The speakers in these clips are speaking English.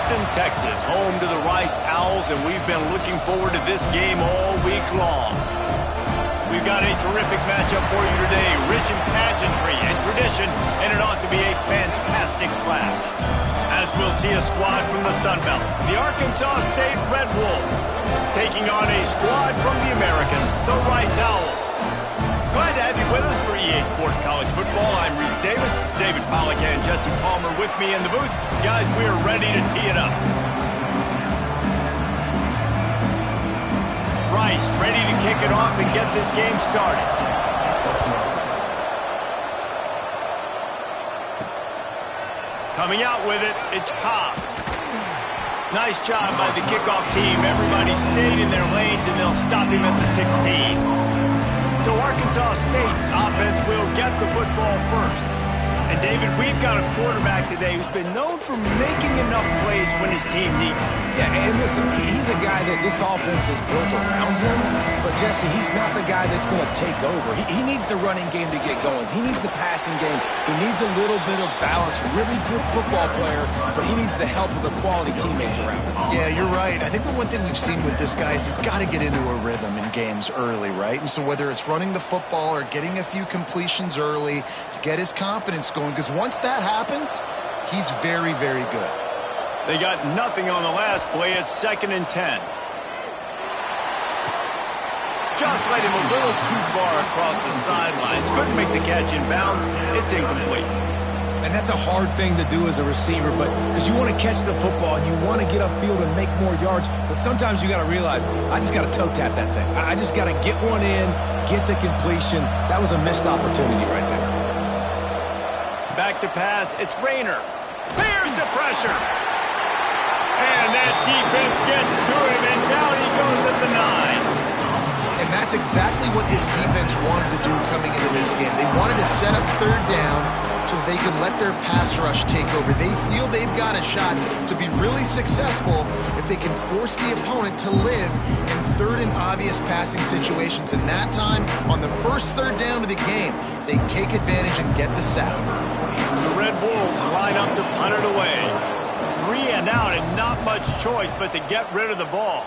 Houston, Texas, home to the Rice Owls, and we've been looking forward to this game all week long. We've got a terrific matchup for you today, rich in pageantry and tradition, and it ought to be a fantastic clash. As we'll see a squad from the Sun Belt, the Arkansas State Red Wolves, taking on a squad from the American, the Rice Owls. Glad to have you with us for EA Sports College Football. I'm Reese Davis, David Pollack and Jesse Palmer with me in the booth. Guys, we are ready to tee it up. Rice ready to kick it off and get this game started. Coming out with it, it's Cobb. Nice job by the kickoff team. Everybody stayed in their lanes and they'll stop him at the 16. So Arkansas State's offense will get the football first. And David, we've got a quarterback today who's been known for making enough plays when his team needs them. Yeah, and listen, he's a guy that this offense is built around him. But, Jesse, he's not the guy that's going to take over. He needs the running game to get going. He needs the passing game. He needs a little bit of balance. Really good football player, but he needs the help of the quality teammates around him. Yeah, you're right. I think the one thing we've seen with this guy is he's got to get into a rhythm in games early, right? And so whether it's running the football or getting a few completions early to get his confidence going, because once that happens, he's very, very good. They got nothing on the last play. It's 2nd and 10. Just led him a little too far across the sidelines. Couldn't make the catch in bounds. It's incomplete. And that's a hard thing to do as a receiver, but because you want to catch the football and you want to get upfield and make more yards, but sometimes you got to realize, I just got to toe tap that thing. I just got to get one in, get the completion. That was a missed opportunity right there. Back to pass, it's Rayner. There's the pressure. And that defense gets to him, and down he goes at the 9. And that's exactly what this defense wanted to do coming into this game. They wanted to set up 3rd down so they could let their pass rush take over. They feel they've got a shot to be really successful if they can force the opponent to live in 3rd and obvious passing situations. And that time, on the first 3rd down of the game, they take advantage and get the sack. The Red Wolves line up to punt it away. 3 and out and not much choice but to get rid of the ball.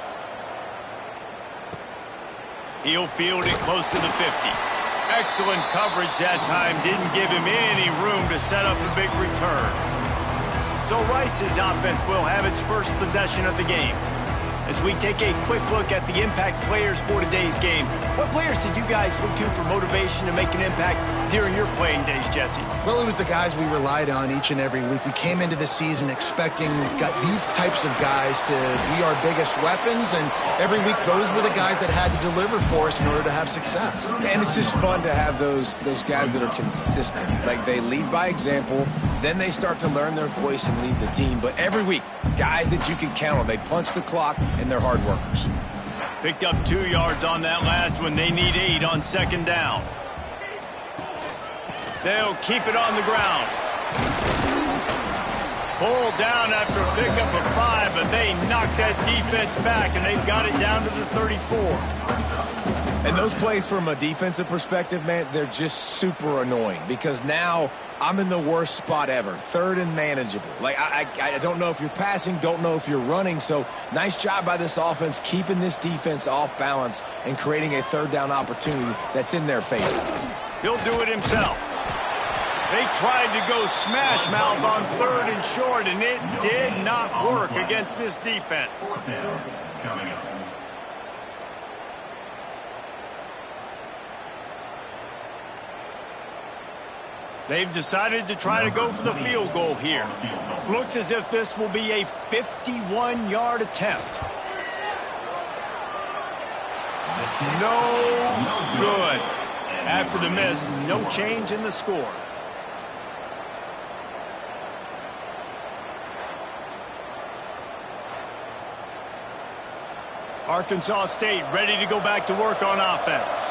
He'll field it close to the 50. Excellent coverage that time. Didn't give him any room to set up a big return. So Rice's offense will have its first possession of the game. As we take a quick look at the impact players for today's game, what players did you guys look to for motivation to make an impact during your playing days, Jesse? Well, it was the guys we relied on each and every week. We came into the season expecting these types of guys to be our biggest weapons, and every week those were the guys that had to deliver for us in order to have success. And it's just fun to have those guys that are consistent. Like, they lead by example, then they start to learn their voice and lead the team. But every week, guys that you can count on, they punch the clock, and they're hard workers. Picked up 2 yards on that last one. They need 8 on 2nd down. They'll keep it on the ground. Pulled down after a pickup of 5, but they knocked that defense back, and they've got it down to the 34. And those plays from a defensive perspective, man, they're just super annoying because now I'm in the worst spot ever, 3rd and manageable. Like, I don't know if you're passing, don't know if you're running, so nice job by this offense keeping this defense off balance and creating a 3rd down opportunity that's in their favor. He'll do it himself. They tried to go smash mouth on 3rd and short, and it did not work against this defense. Coming up. They've decided to try to go for the field goal here. Looks as if this will be a 51-yard attempt. No good. After the miss, no change in the score. Arkansas State ready to go back to work on offense.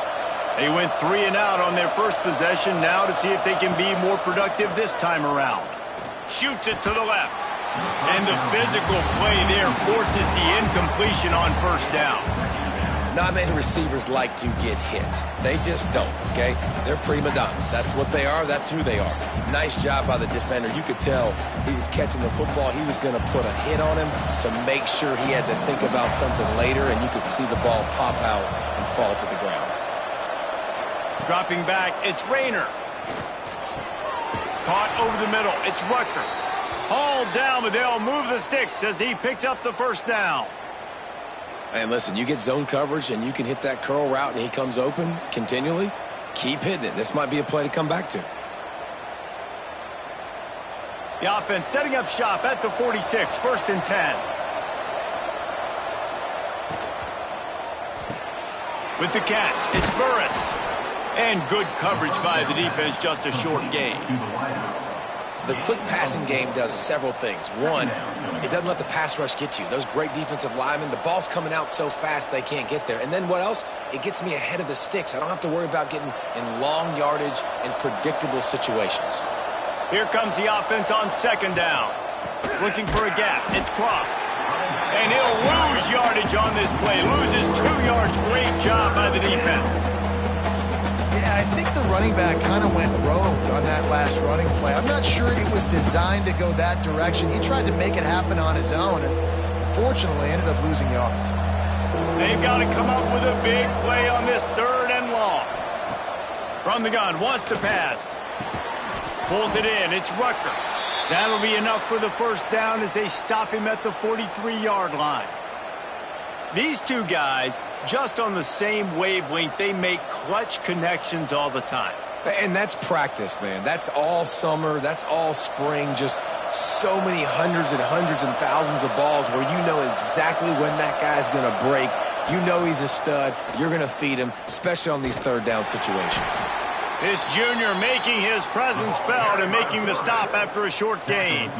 They went 3 and out on their first possession, now to see if they can be more productive this time around. Shoots it to the left. And the physical play there forces the incompletion on 1st down. Not many receivers like to get hit. They just don't, okay? They're prima donnas. That's what they are. That's who they are. Nice job by the defender. You could tell he was catching the football. He was going to put a hit on him to make sure he had to think about something later, and you could see the ball pop out and fall to the ground. Dropping back, it's Rayner. Caught over the middle, it's Rucker. Hauled down, but they'll move the sticks as he picks up the first down. And listen, you get zone coverage and you can hit that curl route and he comes open continually, keep hitting it. This might be a play to come back to. The offense setting up shop at the 46, 1st and 10. With the catch, it's Burris. And good coverage by the defense, just a short gain. The quick passing game does several things. One, it doesn't let the pass rush get you. Those great defensive linemen, the ball's coming out so fast they can't get there. And then what else? It gets me ahead of the sticks. I don't have to worry about getting in long yardage and predictable situations. Here comes the offense on 2nd down. Looking for a gap. It's Cross. And he'll lose yardage on this play. Loses 2 yards. Great job by the defense. Yeah, I think the running back kind of went rogue on that last running play. I'm not sure it was designed to go that direction. He tried to make it happen on his own and fortunately ended up losing yards. They've got to come up with a big play on this 3rd and long. From the gun, wants to pass. Pulls it in, it's Rucker. That'll be enough for the first down as they stop him at the 43-yard line. These two guys, just on the same wavelength, they make clutch connections all the time. And that's practice, man. That's all summer. That's all spring. Just so many hundreds and thousands of balls where you know exactly when that guy's going to break. You know he's a stud. You're going to feed him, especially on these 3rd down situations. This junior making his presence felt and making the stop after a short gain.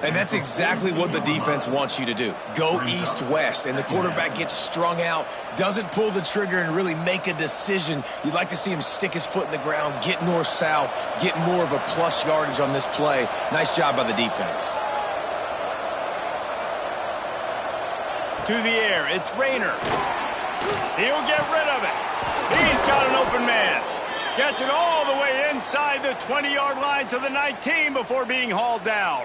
And that's exactly what the defense wants you to do. Go east-west, and the quarterback gets strung out, doesn't pull the trigger and really make a decision. You'd like to see him stick his foot in the ground, get north-south, get more of a plus yardage on this play. Nice job by the defense. To the air, it's Rayner. He'll get rid of it. He's got an open man. Gets it all the way inside the 20-yard line to the 19 before being hauled down.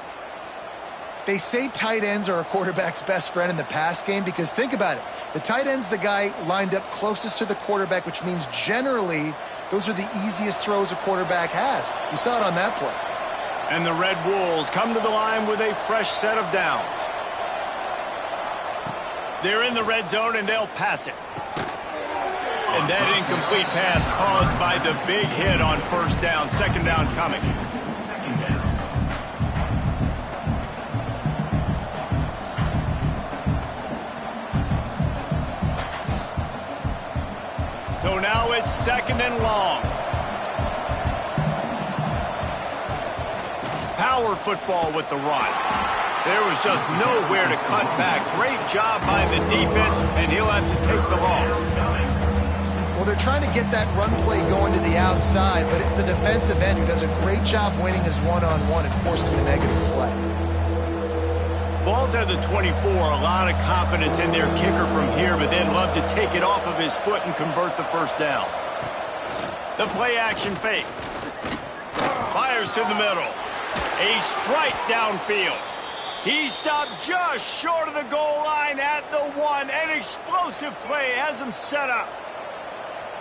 They say tight ends are a quarterback's best friend in the pass game because think about it. The tight end's the guy lined up closest to the quarterback, which means generally those are the easiest throws a quarterback has. You saw it on that play. And the Red Wolves come to the line with a fresh set of downs. They're in the red zone and they'll pass it. And that incomplete pass caused by the big hit on 1st down. 2nd down coming. So now it's 2nd and long. Power football with the run. There was just nowhere to cut back. Great job by the defense, and he'll have to take the loss. Well, they're trying to get that run play going to the outside, but it's the defensive end who does a great job winning his one-on-one and forcing the negative play. Ball's at the 24, a lot of confidence in their kicker from here, but they'd love to take it off of his foot and convert the 1st down. The play action fake. Fires to the middle. A strike downfield. He stopped just short of the goal line at the 1. An explosive play has him set up.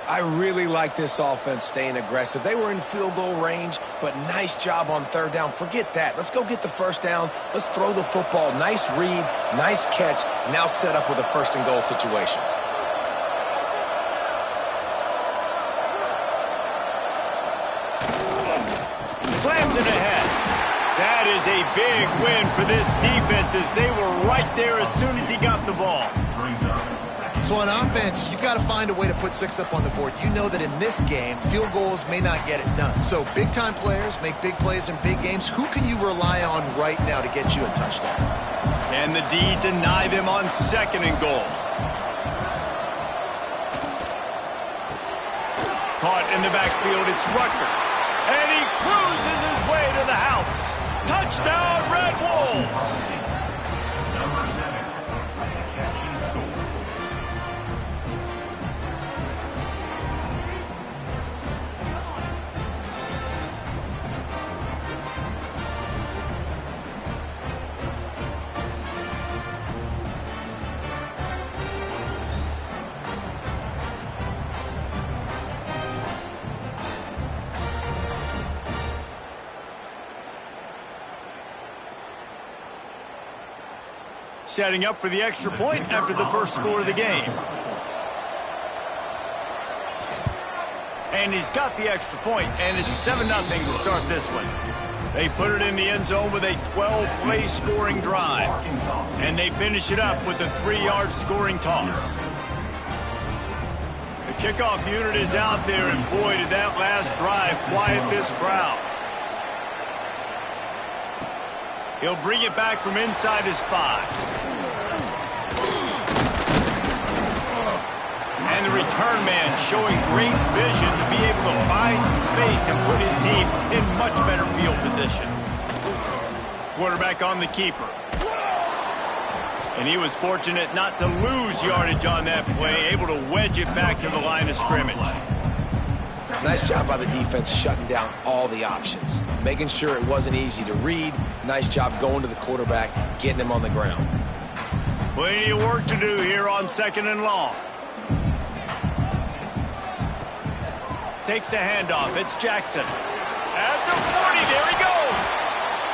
I really like this offense staying aggressive. They were in field goal range, but nice job on 3rd down. Forget that. Let's go get the 1st down. Let's throw the football. Nice read, nice catch. Now set up with a 1st and goal situation. Slams it ahead. That is a big win for this defense as they were right there as soon as he got the ball. So on offense, you've got to find a way to put 6 up on the board. You know that in this game, field goals may not get it done. So big-time players make big plays in big games. Who can you rely on right now to get you a touchdown? Can the D deny them on 2nd and goal? Caught in the backfield, it's Rucker. And he cruises his way to the house. Touchdown, Red Wolves! setting up for the extra point after the first score of the game. And he's got the extra point, and it's 7-0 to start this one. They put it in the end zone with a 12-play scoring drive. And they finish it up with a 3-yard scoring toss. The kickoff unit is out there, and boy, did that last drive quiet this crowd. He'll bring it back from inside his 5. And the return man showing great vision to be able to find some space and put his team in much better field position. Quarterback on the keeper. And he was fortunate not to lose yardage on that play, able to wedge it back to the line of scrimmage. Nice job by the defense shutting down all the options, making sure it wasn't easy to read. Nice job going to the quarterback, getting him on the ground. Plenty of work to do here on 2nd and long. Takes the handoff. It's Jackson. At the 40, there he goes.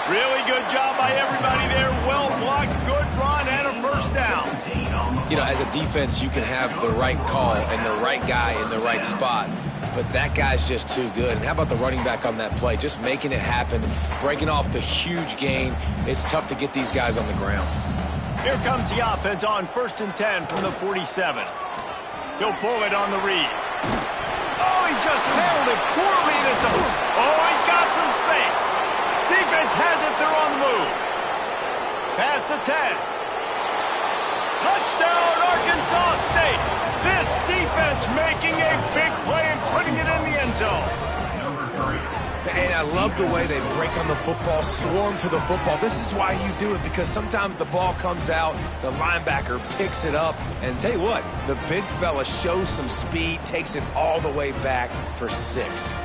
Really good job by everybody there. Well blocked, good run, and a first down. You know, as a defense, you can have the right call and the right guy in the right spot, but that guy's just too good. And how about the running back on that play? Just making it happen, breaking off the huge gain. It's tough to get these guys on the ground. Here comes the offense on 1st and 10 from the 47. He'll pull it on the read. Oh, he just handled it poorly, and it's he's got some space. Defense has it, they're on the move. Past the 10. Touchdown, Arkansas State. This defense making a big play and putting it in the end zone. And I love the way they break on the football, swarm to the football. This is why you do it, because sometimes the ball comes out, the linebacker picks it up, and tell you what, the big fella shows some speed, takes it all the way back for 6.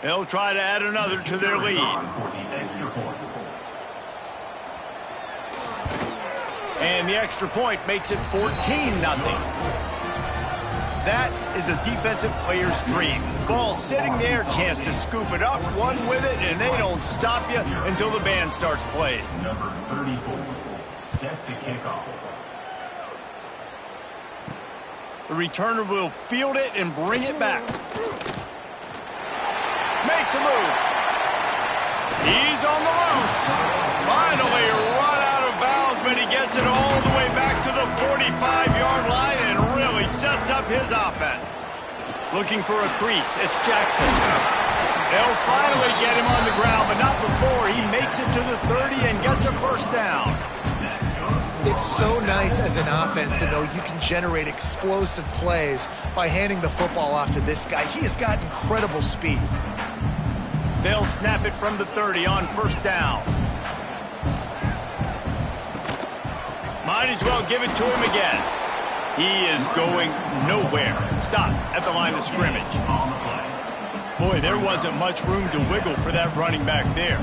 They'll try to add another to their lead. And the extra point makes it 14-0. That is a defensive player's dream. Ball sitting there, chance to scoop it up, run with it, and they don't stop you until the band starts playing. Number 34 sets a kickoff. The returner will field it and bring it back. Makes a move. He's on the loose. Finally run out of bounds, but he gets it all the way back to the 45-yard line and really sets up his offense. Looking for a crease. It's Jackson. They'll finally get him on the ground, but not before he makes it to the 30 and gets a first down. It's so nice as an offense to know you can generate explosive plays by handing the football off to this guy. He has got incredible speed. They'll snap it from the 30 on first down. Might as well give it to him again. He is going nowhere. Stop at the line of scrimmage. Boy, there wasn't much room to wiggle for that running back there.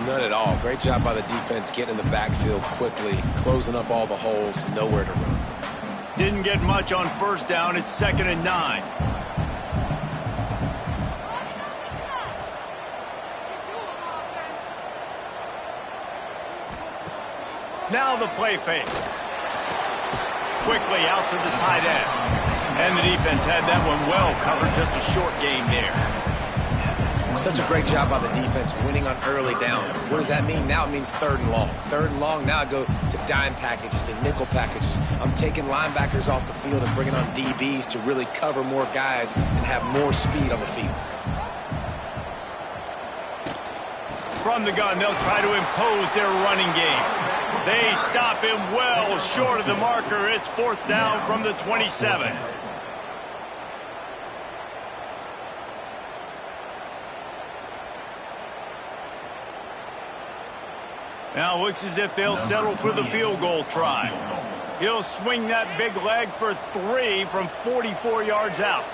None at all. Great job by the defense getting in the backfield quickly, closing up all the holes, nowhere to run. Didn't get much on first down. It's 2nd and 9. Now the play fake. Quickly out to the tight end. And the defense had that one well covered, just a short game there. Such a great job by the defense winning on early downs. What does that mean? Now it means 3rd and long. 3rd and long, now I go to dime packages, to nickel packages. I'm taking linebackers off the field and bringing on DBs to really cover more guys and have more speed on the field. From the gun, they'll try to impose their running game. They stop him well short of the marker. It's 4th down from the 27. Now looks as if they'll settle for the field goal try. He'll swing that big leg for 3 from 44 yards out.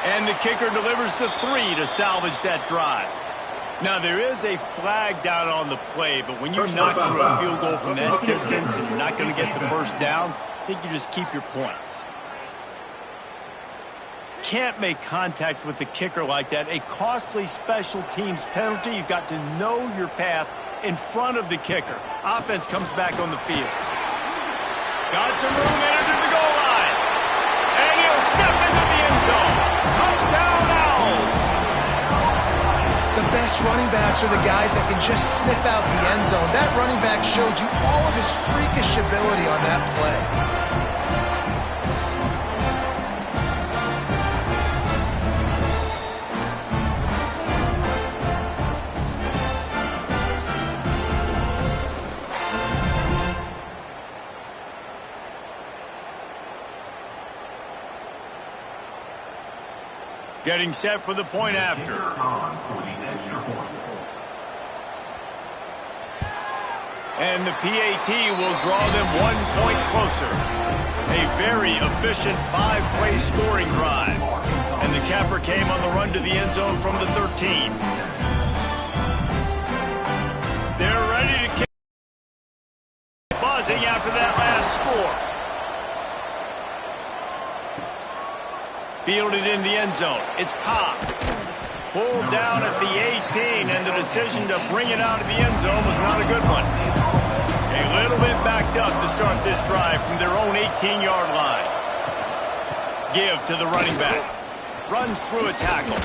And the kicker delivers the 3 to salvage that drive. Now, there is a flag down on the play, but when you knock through a field goal from that distance and you're not going to get the first down, I think you just keep your points. Can't make contact with the kicker like that. A costly special teams penalty. You've got to know your path in front of the kicker. Offense comes back on the field. Got some room into the goal line. And he'll step into the end zone. Touchdown, Owls. The best running backs are the guys that can just sniff out the end zone. That running back showed you all of his freakish ability on that play. Getting set for the point after. And the PAT will draw them 1 point closer. A very efficient 5-play scoring drive. And the capper came on the run to the end zone from the 13. They're ready to kick. Buzzing after that last score. Fielded in the end zone. It's Cobb. Pulled down at the 18, and the decision to bring it out of the end zone was not a good one. A little bit backed up to start this drive from their own 18-yard line. Give to the running back. Runs through a tackle.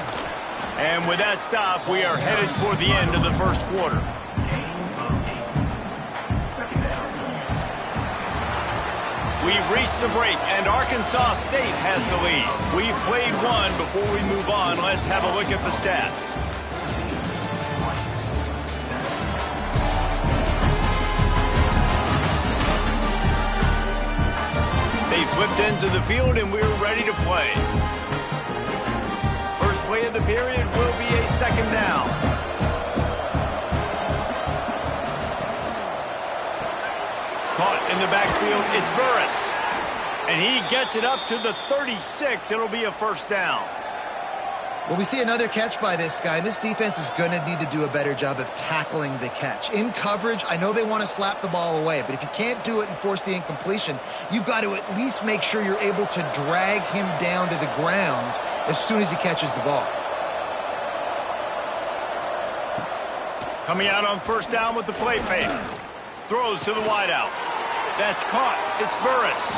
And with that stop, we are headed toward the end of the first quarter. We've reached the break, and Arkansas State has the lead. We've played one. Before we move on, let's have a look at the stats. They flipped into the field, and we're ready to play. First play of the period will be a second down. Caught in the backfield, it's Burris. And he gets it up to the 36. It'll be a first down. Well, we see another catch by this guy. This defense is going to need to do a better job of tackling the catch. In coverage, I know they want to slap the ball away, but if you can't do it and force the incompletion, you've got to at least make sure you're able to drag him down to the ground as soon as he catches the ball. Coming out on first down with the play fake. Throws to the wideout. That's caught. It's Burris.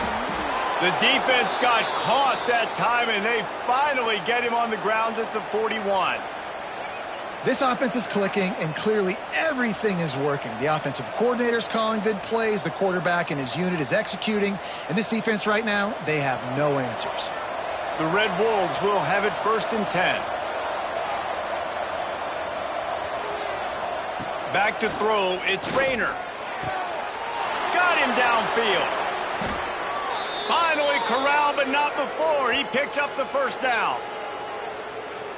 The defense got caught that time, and they finally get him on the ground at the 41. This offense is clicking, and clearly everything is working. The offensive coordinator's calling good plays. The quarterback and his unit is executing. And this defense right now, they have no answers. The Red Wolves will have it 1st and 10. Back to throw. It's Rayner. Got him downfield. Finally corralled, but not before. He picked up the first down.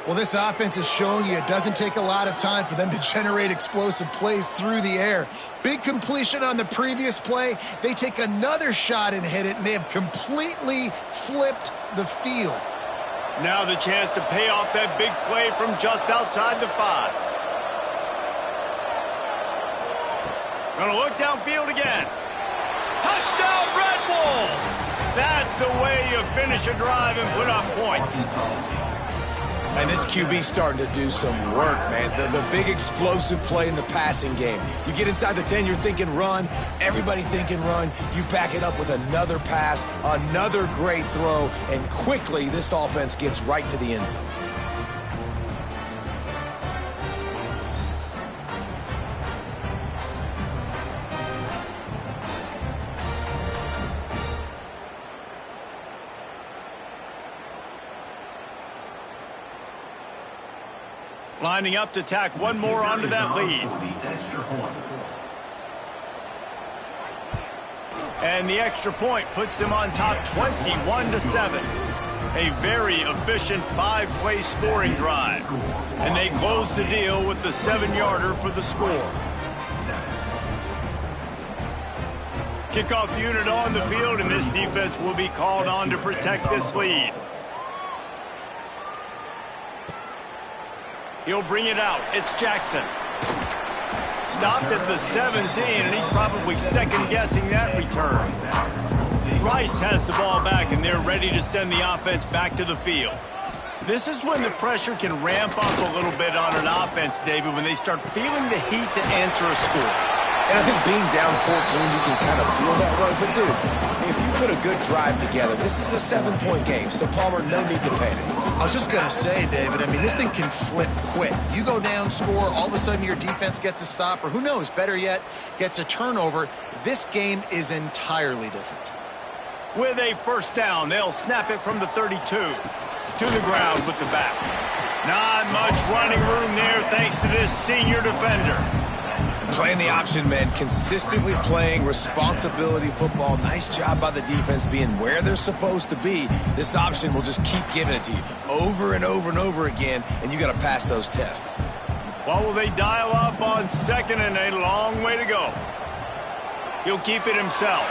Well, this offense is showing you it doesn't take a lot of time for them to generate explosive plays through the air. Big completion on the previous play. They take another shot and hit it, and they have completely flipped the field. Now the chance to pay off that big play from just outside the 5. Gonna look downfield again. Touchdown, Red Wolves! That's the way you finish a drive and put up points. And this QB's starting to do some work, man. The big explosive play in the passing game. You get inside the 10, you're thinking run. Everybody thinking run. You back it up with another pass, another great throw, and quickly this offense gets right to the end zone. Lining up to tack one more onto that lead. And the extra point puts them on top 21-7. A very efficient 5-play scoring drive. And they close the deal with the 7-yarder for the score. Kickoff unit on the field, and this defense will be called on to protect this lead. He'll bring it out. It's Jackson. Stopped at the 17, and he's probably second-guessing that return. Rice has the ball back, and they're ready to send the offense back to the field. This is when the pressure can ramp up a little bit on an offense, David, when they start feeling the heat to answer a score. And I think being down 14, you can kind of feel that way. But, dude, if you put a good drive together, this is a 7-point game. So, Palmer, no need to panic. I was just going to say, David, I mean, this thing can flip quick. You go down, score, all of a sudden your defense gets a stop, or who knows, better yet, gets a turnover. This game is entirely different. With a first down, they'll snap it from the 32 to the ground with the back. Not much running room there thanks to this senior defender. Playing the option, man. Consistently playing responsibility football. Nice job by the defense being where they're supposed to be. This option will just keep giving it to you over and over and over again, and you got to pass those tests. What will they dial up on second and a long way to go? He'll keep it himself.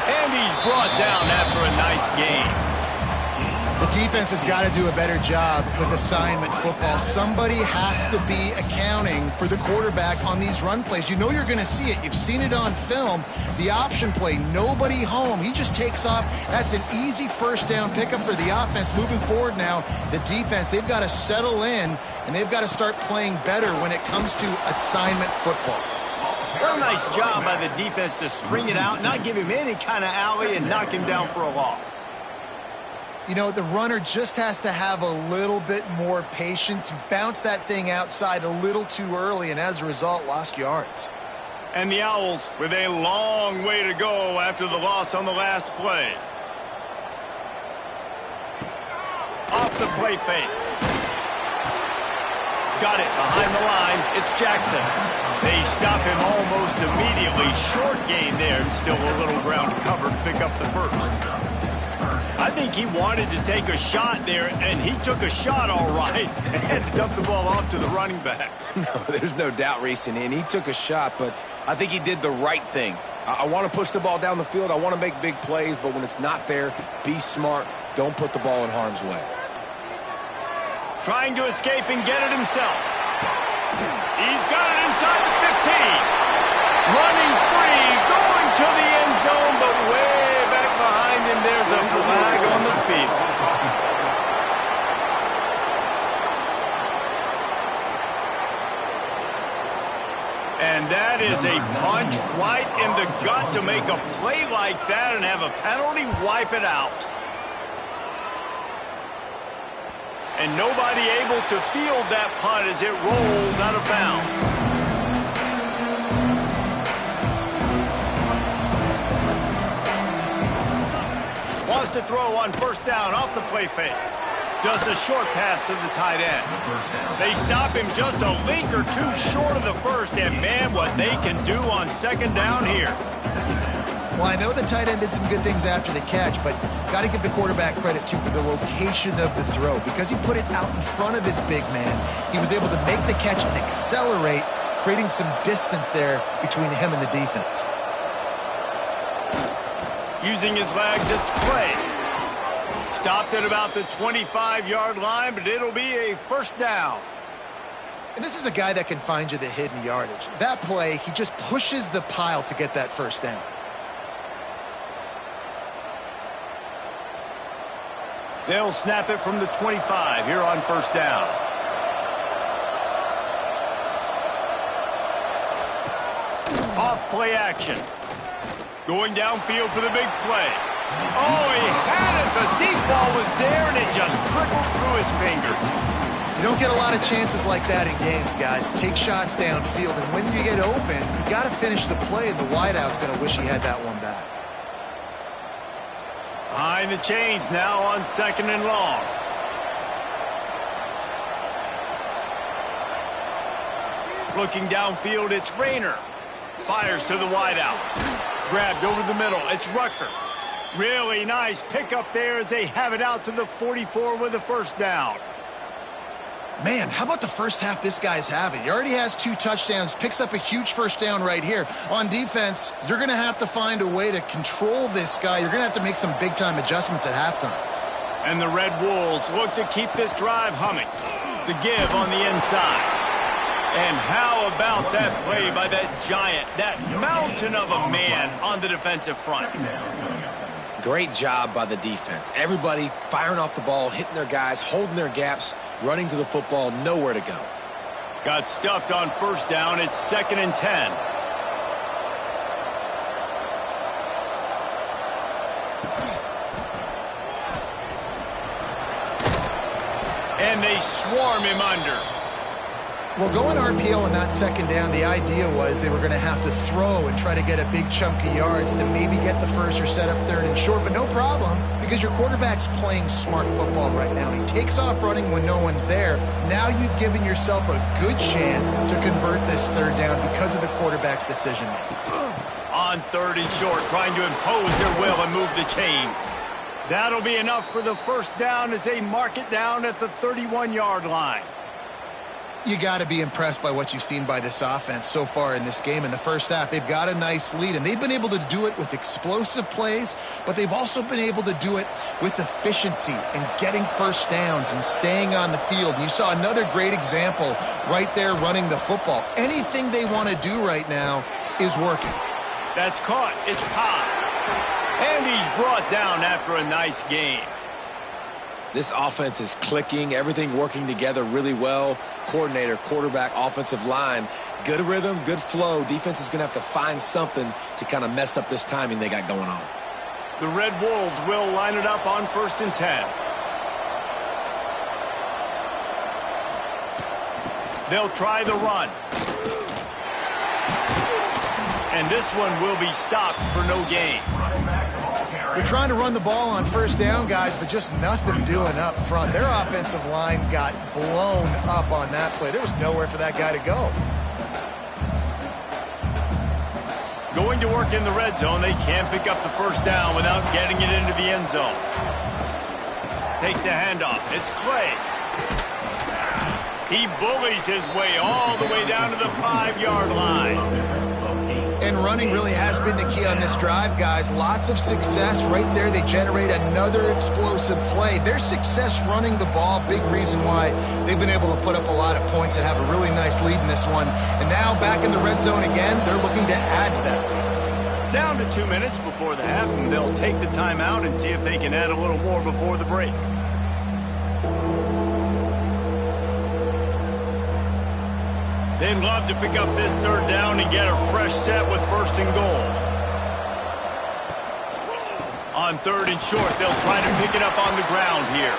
And he's brought down after a nice game. The defense has got to do a better job with assignment football. Somebody has to be accounting for the quarterback on these run plays. You know you're going to see it. You've seen it on film. The option play, nobody home. He just takes off. That's an easy first down pickup for the offense. Moving forward now, the defense, they've got to settle in, and they've got to start playing better when it comes to assignment football. What a nice job by the defense to string it out, not give him any kind of alley, and knock him down for a loss. You know, the runner just has to have a little bit more patience. He bounced that thing outside a little too early, and as a result, lost yards. And the Owls with a long way to go after the loss on the last play. Off the play fake. Got it behind the line. It's Jackson. They stop him almost immediately. Short gain there, and still a little ground to cover to pick up the first. I think he wanted to take a shot there, and he took a shot all right and dumped the ball off to the running back. No, there's no doubt, Reese, and he took a shot, but I think he did the right thing. I want to push the ball down the field. I want to make big plays, but when it's not there, be smart. Don't put the ball in harm's way. Trying to escape and get it himself. He's got it inside the 15. Running free, going to the end zone, but way back behind him, there's a flag on the field. And that is a punch right in the gut to make a play like that and have a penalty wipe it out. And nobody able to field that punt as it rolls out of bounds. Wants to throw on first down off the play fake. Just a short pass to the tight end. They stop him just a link or two short of the first, and man, what they can do on second down here. Well, I know the tight end did some good things after the catch, but got to give the quarterback credit, too, for the location of the throw. Because he put it out in front of his big man, he was able to make the catch and accelerate, creating some distance there between him and the defense. Using his legs, it's Clay. Stopped at about the 25-yard line, but it'll be a first down. And this is a guy that can find you the hidden yardage. That play, he just pushes the pile to get that first down. They'll snap it from the 25 here on first down. Off play action. Going downfield for the big play. Oh, he had it. The deep ball was there, and it just trickled through his fingers. You don't get a lot of chances like that in games, guys. Take shots downfield, and when you get open, you got to finish the play, and the wideout's going to wish he had that one back. Behind the chains now on second and long. Looking downfield, it's Rayner. Fires to the wideout. Grabbed over the middle. It's Rucker. Really nice pickup there as they have it out to the 44 with a first down. Man, how about the first half this guy's having? He already has 2 touchdowns, picks up a huge first down right here. On defense, you're going to have to find a way to control this guy. You're going to have to make some big-time adjustments at halftime. And the Red Wolves look to keep this drive humming. The give on the inside. And how about that play by that giant, that mountain of a man on the defensive front? Great job by the defense. Everybody firing off the ball, hitting their guys, holding their gaps, running to the football, nowhere to go. Got stuffed on first down. It's 2nd and 10. And they swarm him under. Well, going RPO on that 2nd down, the idea was they were going to have to throw and try to get a big chunk of yards to maybe get the first or set up 3rd and short, but no problem because your quarterback's playing smart football right now. He takes off running when no one's there. Now you've given yourself a good chance to convert this 3rd down because of the quarterback's decision making. On 3rd and short, trying to impose their will and move the chains. That'll be enough for the first down as they mark it down at the 31-yard line. You got to be impressed by what you've seen by this offense so far in this game. In the first half, they've got a nice lead, and they've been able to do it with explosive plays, but they've also been able to do it with efficiency and getting first downs and staying on the field. And you saw another great example right there running the football. Anything they want to do right now is working. That's caught. It's Cobb. And he's brought down after a nice game. This offense is clicking, everything working together really well. Coordinator, quarterback, offensive line, good rhythm, good flow. Defense is going to have to find something to kind of mess up this timing they got going on. The Red Wolves will line it up on 1st and 10. They'll try the run. And this one will be stopped for no gain. They're trying to run the ball on first down, guys, but just nothing doing up front. Their offensive line got blown up on that play. There was nowhere for that guy to go. Going to work in the red zone. They can't pick up the first down without getting it into the end zone. Takes the handoff. It's Clay. He bullies his way all the way down to the 5-yard line. And running really has been the key on this drive, guys. Lots of success right there. They generate another explosive play. Their success running the ball, big reason why they've been able to put up a lot of points and have a really nice lead in this one. And now back in the red zone again, they're looking to add to that. Down to 2 minutes before the half, and they'll take the timeout and see if they can add a little more before the break. They'd love to pick up this 3rd down and get a fresh set with 1st and goal. On 3rd and short, they'll try to pick it up on the ground here.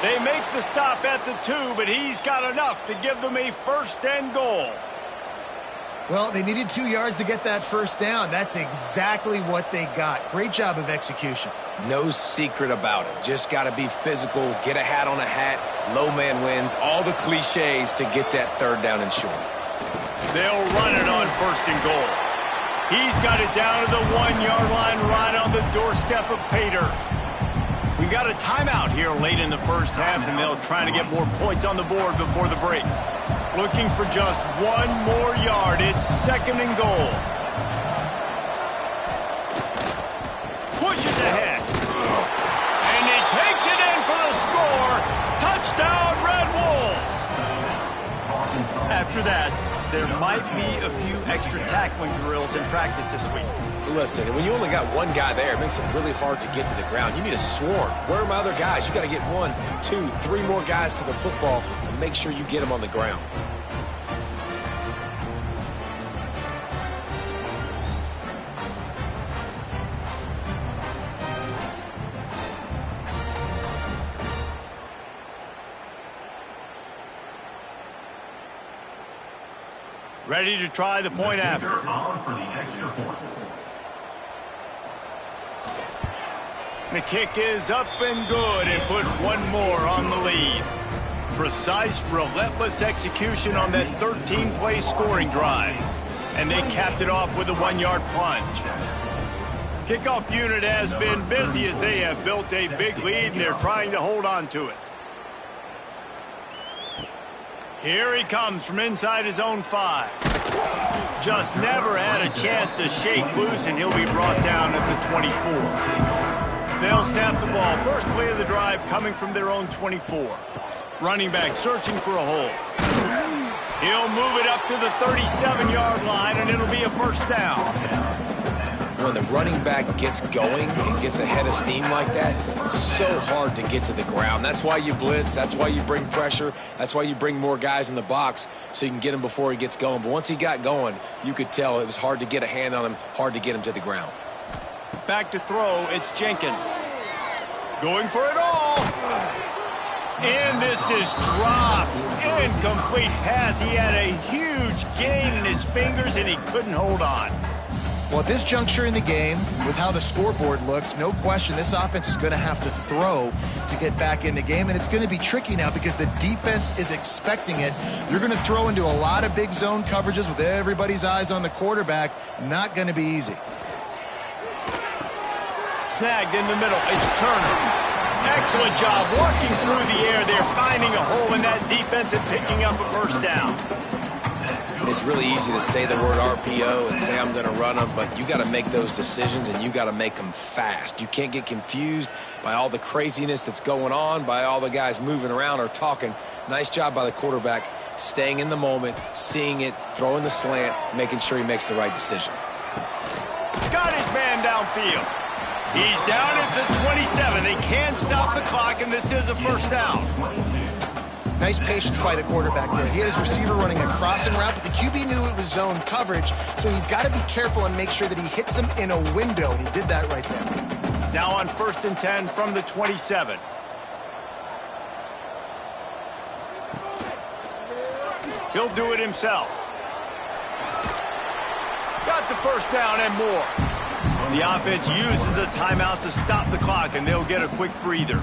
They make the stop at the 2, but he's got enough to give them a 1st and goal. Well, they needed 2 yards to get that first down. That's exactly what they got. Great job of execution. No secret about it. Just got to be physical, get a hat on a hat, low man wins, all the cliches to get that 3rd down and short. They'll run it on 1st and goal. He's got it down to the 1-yard line right on the doorstep of Pater. We got a timeout here late in the first half, and they'll try to get more points on the board before the break. Looking for just 1 more yard. It's 2nd and goal. Pushes ahead. And he takes it in for the score. Touchdown, Red Wolves. After that, there might be a few extra tackling drills in practice this week. Listen, when you only got one guy there, it makes it really hard to get to the ground. You need a swarm. Where are my other guys? You got to get 1, 2, 3 more guys to the football to make sure you get them on the ground. Ready to try the point after. The kick is up and good and put 1 more on the lead. Precise, relentless execution on that 13-play scoring drive. And they capped it off with a 1-yard plunge. Kickoff unit has been busy as they have built a big lead and they're trying to hold on to it. Here he comes from inside his own 5. Just never had a chance to shake loose, and he'll be brought down at the 24. They'll snap the ball. First play of the drive coming from their own 24. Running back searching for a hole. He'll move it up to the 37-yard line, and it'll be a first down. When the running back gets going and gets ahead of steam like that, it's so hard to get to the ground. That's why you blitz. That's why you bring pressure. That's why you bring more guys in the box so you can get him before he gets going. But once he got going, you could tell it was hard to get a hand on him, hard to get him to the ground. Back to throw, it's Jenkins. Going for it all. And this is dropped. Incomplete pass. He had a huge gain in his fingers, and he couldn't hold on. Well, at this juncture in the game, with how the scoreboard looks, no question this offense is going to have to throw to get back in the game, and it's going to be tricky now because the defense is expecting it. You're going to throw into a lot of big zone coverages with everybody's eyes on the quarterback. Not going to be easy. Snagged in the middle. It's Turner. Excellent job walking through the air. They're finding a hole in that defense and picking up a first down. It's really easy to say the word RPO and say I'm going to run them, but you got to make those decisions and you got to make them fast. You can't get confused by all the craziness that's going on, by all the guys moving around or talking. Nice job by the quarterback, staying in the moment, seeing it, throwing the slant, making sure he makes the right decision. Got his man downfield. He's down at the 27. They can't stop the clock, and this is a first down. Nice patience by the quarterback there. He had his receiver running a crossing route, but the QB knew it was zone coverage, so he's got to be careful and make sure that he hits him in a window, and he did that right there. Now on 1st and 10 from the 27. He'll do it himself. Got the first down and more. The offense uses a timeout to stop the clock, and they'll get a quick breather.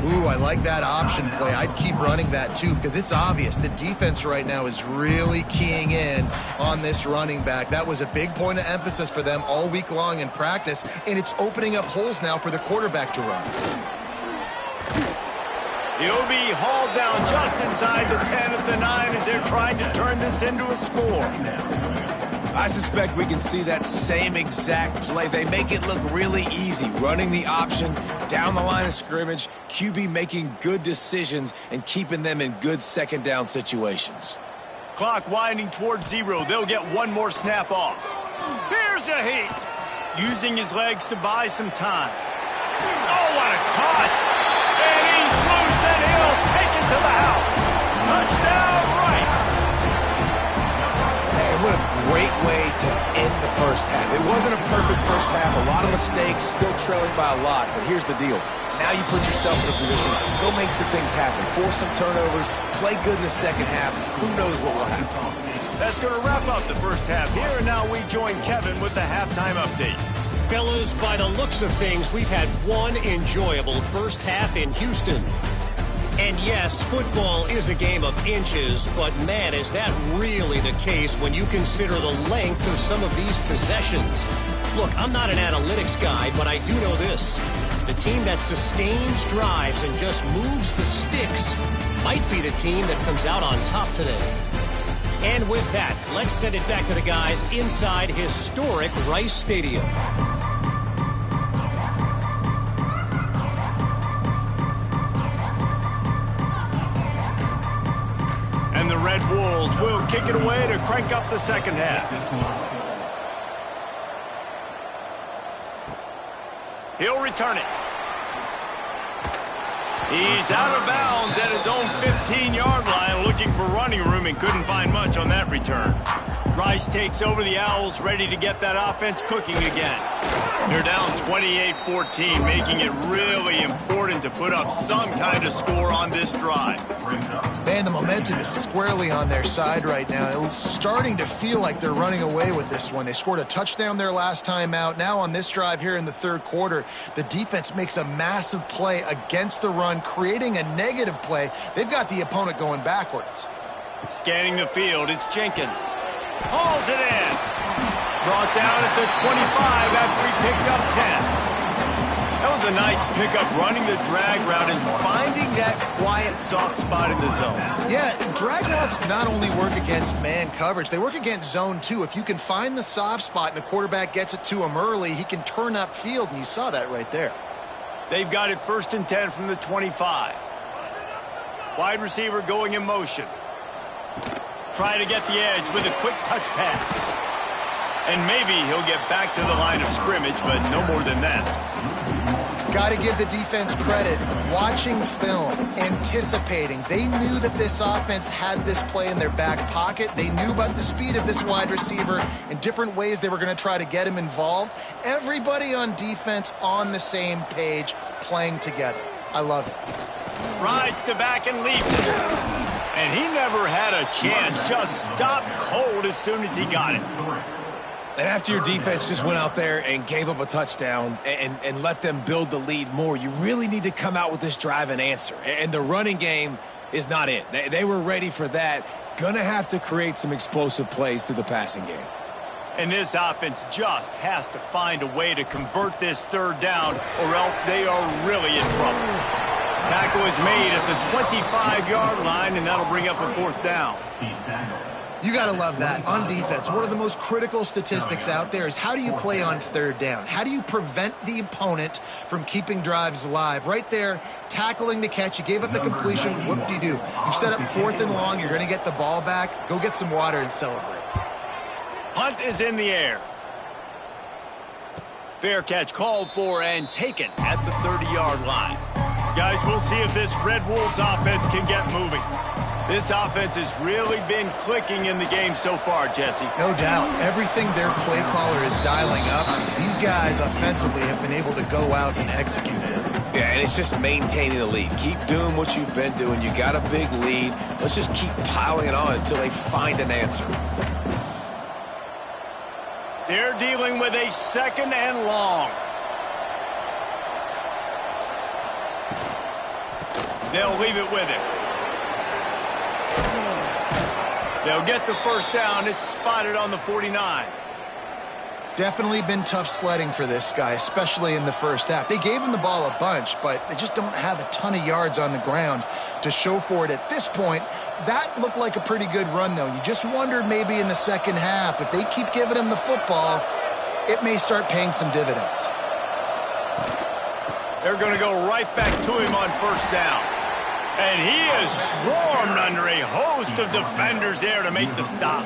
Ooh, I like that option play. I'd keep running that too because it's obvious the defense right now is really keying in on this running back. That was a big point of emphasis for them all week long in practice, and it's opening up holes now for the quarterback to run. He'll be hauled down just inside the 10 at the 9 as they're trying to turn this into a score. I suspect we can see that same exact play. They make it look really easy, running the option down the line of scrimmage, QB making good decisions and keeping them in good second down situations. Clock winding towards 0. They'll get one more snap off. Here's a heat. Using his legs to buy some time. Oh, what a cut. And he's loose, and he'll take it to the house. Touchdown, Rice. Man, what a great way to end the first half. It wasn't a perfect first half, a lot of mistakes, still trailing by a lot, but here's the deal. Now you put yourself in a position, go make some things happen, force some turnovers, play good in the second half. Who knows what will happen? That's going to wrap up the first half here, and now we join Kevin with the halftime update. Fellas, by the looks of things, we've had one enjoyable first half in Houston. And yes, football is a game of inches, but man, is that really the case when you consider the length of some of these possessions. Look, I'm not an analytics guy, but I do know this. The team that sustains drives and just moves the sticks might be the team that comes out on top today. And with that, let's send it back to the guys inside historic Rice Stadium. And the Red Wolves will kick it away to crank up the second half. He'll return it. He's out of bounds at his own 15-yard line, looking for running room and couldn't find much on that return. Rice takes over the Owls, ready to get that offense cooking again. They're down 28-14, making it really important to put up some kind of score on this drive. Man, the momentum is squarely on their side right now. It's starting to feel like they're running away with this one. They scored a touchdown their last time out. Now on this drive here in the third quarter, the defense makes a massive play against the run, creating a negative play. They've got the opponent going backwards. Scanning the field, it's Jenkins. Hauls it in. Brought down at the 25 after he picked up 10. That was a nice pickup, running the drag route and finding that quiet, soft spot in the zone. Yeah, drag routes not only work against man coverage, they work against zone too. If you can find the soft spot and the quarterback gets it to him early, he can turn upfield, and you saw that right there. They've got it 1st and 10 from the 25. Wide receiver going in motion. Trying to get the edge with a quick touch pass. And maybe he'll get back to the line of scrimmage, but no more than that. Got to give the defense credit. Watching film, anticipating. They knew that this offense had this play in their back pocket. They knew about the speed of this wide receiver and different ways they were going to try to get him involved. Everybody on defense on the same page, playing together. I love it. Rides to back and leaves it. And he never had a chance. Just stopped cold as soon as he got it. And after your defense just went out there and gave up a touchdown and let them build the lead more, you really need to come out with this drive and answer. And the running game is not it. They were ready for that. Gonna have to create some explosive plays through the passing game. And this offense just has to find a way to convert this 3rd down, or else they are really in trouble. Tackle is made at the 25-yard line, and that'll bring up a 4th down. You got to love that. On defense, one of the most critical statistics out there is how do you play on 3rd down? How do you prevent the opponent from keeping drives alive? Right there, tackling the catch. You gave up the completion. Whoop-de-doo. You set up 4th and long. You're going to get the ball back. Go get some water and celebrate. Punt is in the air. Fair catch called for and taken at the 30-yard line. Guys, we'll see if this Red Wolves offense can get moving. This offense has really been clicking in the game so far, Jesse. No doubt. Everything their play caller is dialing up, these guys offensively have been able to go out and execute it. Yeah, and it's just maintaining the lead. Keep doing what you've been doing. You got a big lead. Let's just keep piling it on until they find an answer. They're dealing with a 2nd and long. They'll leave it with him. They'll get the 1st down. It's spotted on the 49. Definitely been tough sledding for this guy, especially in the 1st half. They gave him the ball a bunch, but they just don't have a ton of yards on the ground to show for it at this point. That looked like a pretty good run, though. You just wondered maybe in the 2nd half, if they keep giving him the football, it may start paying some dividends. They're going to go right back to him on 1st down. And he is swarmed under a host of defenders there to make the stop.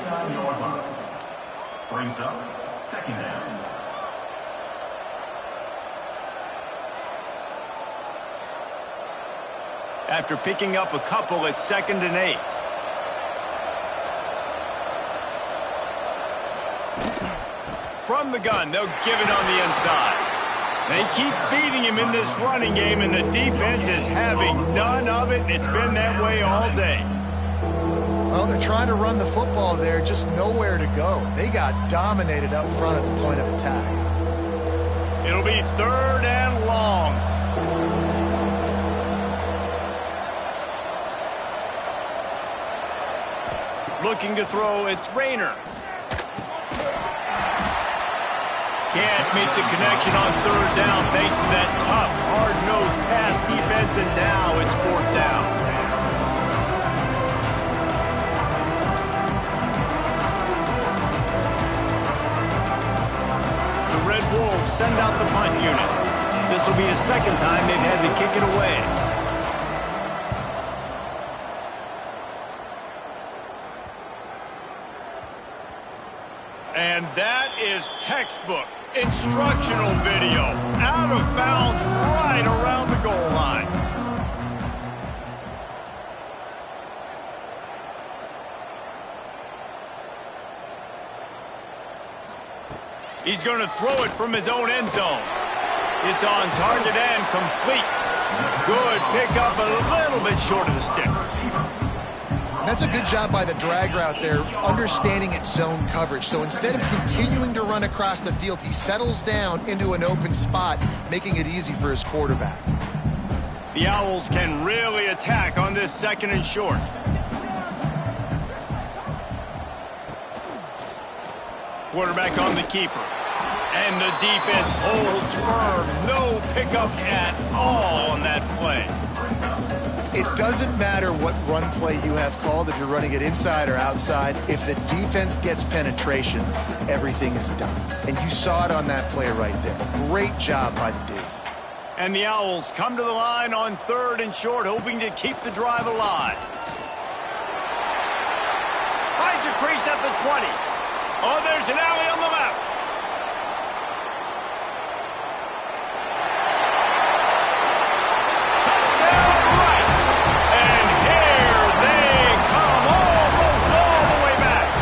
Brings up 2nd down. After picking up a couple at 2nd and 8. From the gun, they'll give it on the inside. They keep feeding him in this running game, and the defense is having none of it, and it's been that way all day. Well, they're trying to run the football there, just nowhere to go. They got dominated up front at the point of attack. It'll be 3rd and long. Looking to throw, it's Rayner. Can't make the connection on 3rd down thanks to that tough, hard-nosed pass defense, and now it's 4th down. The Red Wolves send out the punt unit. This will be the 2nd time they've had to kick it away. And that is textbook instructional video. Out of bounds right around the goal line. He's going to throw it from his own end zone. It's on target and complete. Good pickup, a little bit short of the sticks. That's a good job by the drag route there, understanding its zone coverage. So instead of continuing to run across the field, he settles down into an open spot, making it easy for his quarterback. The Owls can really attack on this 2nd and short. Quarterback on the keeper. And the defense holds firm. No pickup at all on that play. It doesn't matter what run play you have called, if you're running it inside or outside. If the defense gets penetration, everything is done. And you saw it on that play right there. Great job by the D. And the Owls come to the line on 3rd and short, hoping to keep the drive alive. Finds a crease at the 20. Oh, there's an alley on the left. Touchdown, Rice. And here they come, almost all the way back.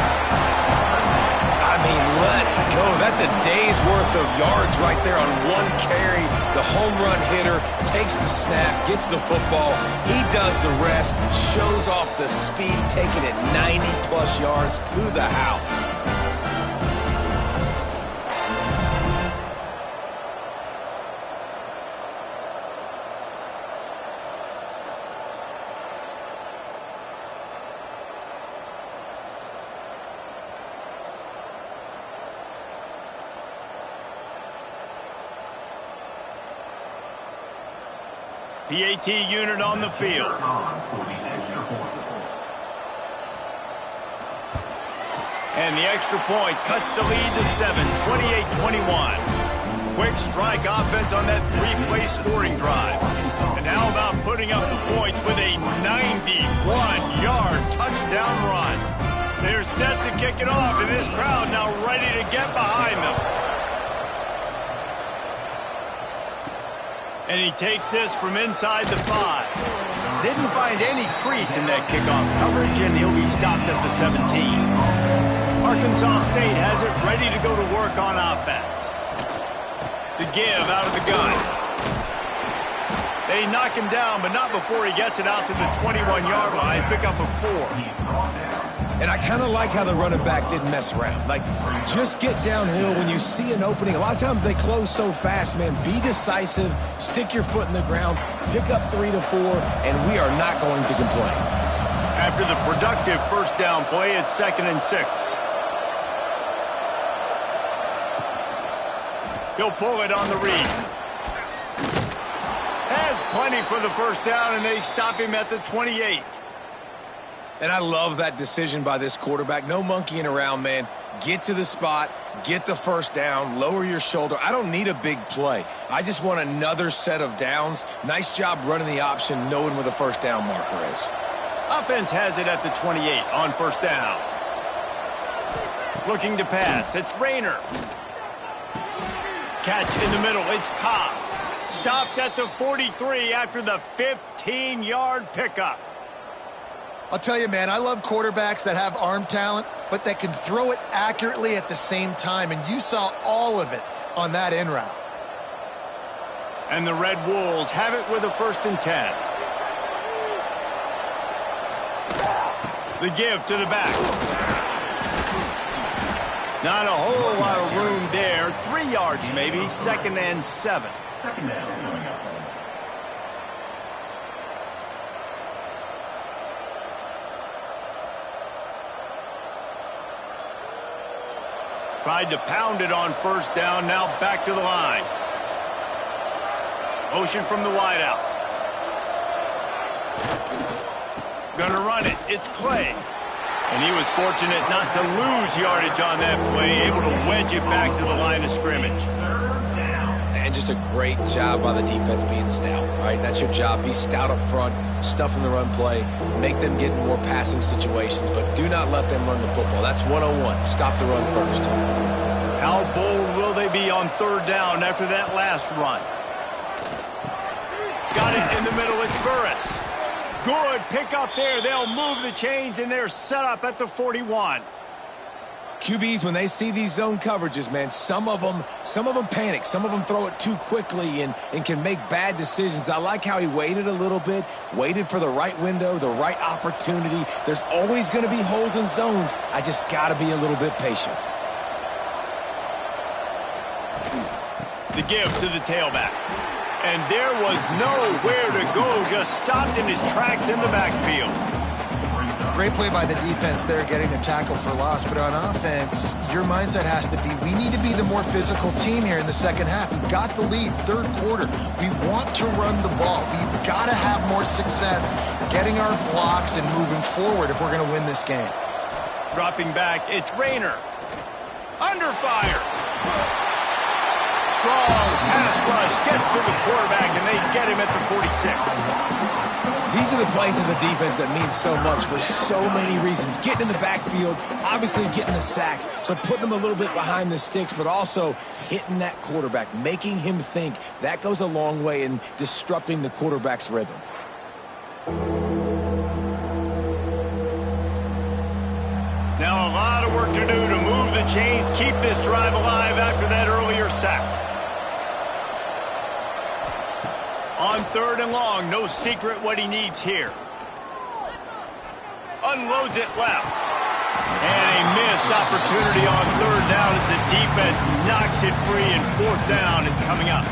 I mean, let's go. That's a day's worth of yards right there on one carry. The home run hitter takes the snap, gets the football. He does the rest, shows off the speed, taking it 90-plus yards to the house. PAT unit on the field. And the extra point cuts the lead to 7, 28-21. Quick strike offense on that 3-play scoring drive. And how about putting up the points with a 91-yard touchdown run? They're set to kick it off, and this crowd now ready to get behind them. And he takes this from inside the 5. Didn't find any crease in that kickoff coverage, and he'll be stopped at the 17. Arkansas State has it ready to go to work on offense. The give out of the gun. They knock him down, but not before he gets it out to the 21-yard line. Pick up a 4. And I kind of like how the running back didn't mess around. Like, just get downhill when you see an opening. A lot of times they close so fast, man. Be decisive, stick your foot in the ground, pick up 3 to 4, and we are not going to complain. After the productive first down play, it's 2nd and 6. He'll pull it on the read. Has plenty for the first down, and they stop him at the 28. And I love that decision by this quarterback. No monkeying around, man. Get to the spot, get the first down, lower your shoulder. I don't need a big play. I just want another set of downs. Nice job running the option, knowing where the first down marker is. Offense has it at the 28 on first down. Looking to pass. It's Rayner. Catch in the middle. It's Cobb. Stopped at the 43 after the 15-yard pickup. I'll tell you, man, I love quarterbacks that have arm talent, but that can throw it accurately at the same time, and you saw all of it on that in route. And the Red Wolves have it with a 1st and 10. The give to the back. Not a whole lot of room there. 3 yards maybe. 2nd and 7. Second down coming up. Tried to pound it on first down. Now back to the line. Motion from the wideout. Gonna run it. It's Clay. And he was fortunate not to lose yardage on that play, able to wedge it back to the line of scrimmage. And just a great job by the defense being stout, right? That's your job. Be stout up front, stuff in the run play, make them get in more passing situations, but do not let them run the football. That's 101. Stop the run first. How bold will they be on 3rd down after that last run? Got it in the middle. It's Burris. Good pick up there. They'll move the chains, and they're set up at the 41. QBs, when they see these zone coverages, man, some of them panic. Some of them throw it too quickly and can make bad decisions. I like how he waited a little bit, waited for the right window, the right opportunity. There's always going to be holes in zones. I just got to be a little bit patient. The give to the tailback. And there was nowhere to go, just stopped in his tracks in the backfield. Great play by the defense there, getting the tackle for loss. But on offense, your mindset has to be, we need to be the more physical team here in the second half. We've got the lead, 3rd quarter. We want to run the ball. We've got to have more success getting our blocks and moving forward if we're going to win this game. Dropping back, it's Rayner. Under fire. strong pass rush gets to the quarterback, and they get him at the 46. These are the plays as a defense that mean so much for so many reasons. Getting in the backfield, obviously getting the sack, so putting them a little bit behind the sticks, but also hitting that quarterback, making him think. That goes a long way in disrupting the quarterback's rhythm. Now a lot of work to do to move the chains, keep this drive alive after that earlier sack. On 3rd and long, no secret what he needs here. Unloads it left. And a missed opportunity on 3rd down as the defense knocks it free, and 4th down is coming up.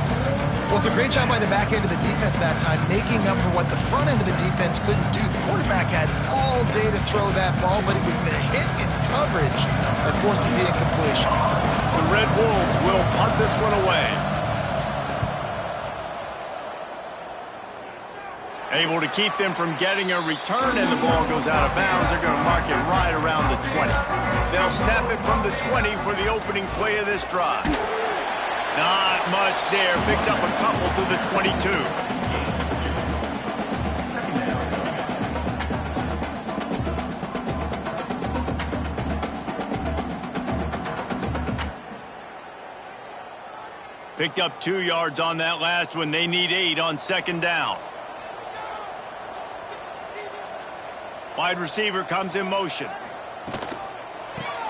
Well, it's a great job by the back end of the defense that time, making up for what the front end of the defense couldn't do. The quarterback had all day to throw that ball, but it was the hit and coverage that forces the incompletion. The Red Wolves will punt this one away. Able to keep them from getting a return, and the ball goes out of bounds. They're going to mark it right around the 20. They'll snap it from the 20 for the opening play of this drive. Not much there. Picks up a couple to the 22. Picked up 2 yards on that last one. They need 8 on 2nd down. Wide receiver comes in motion.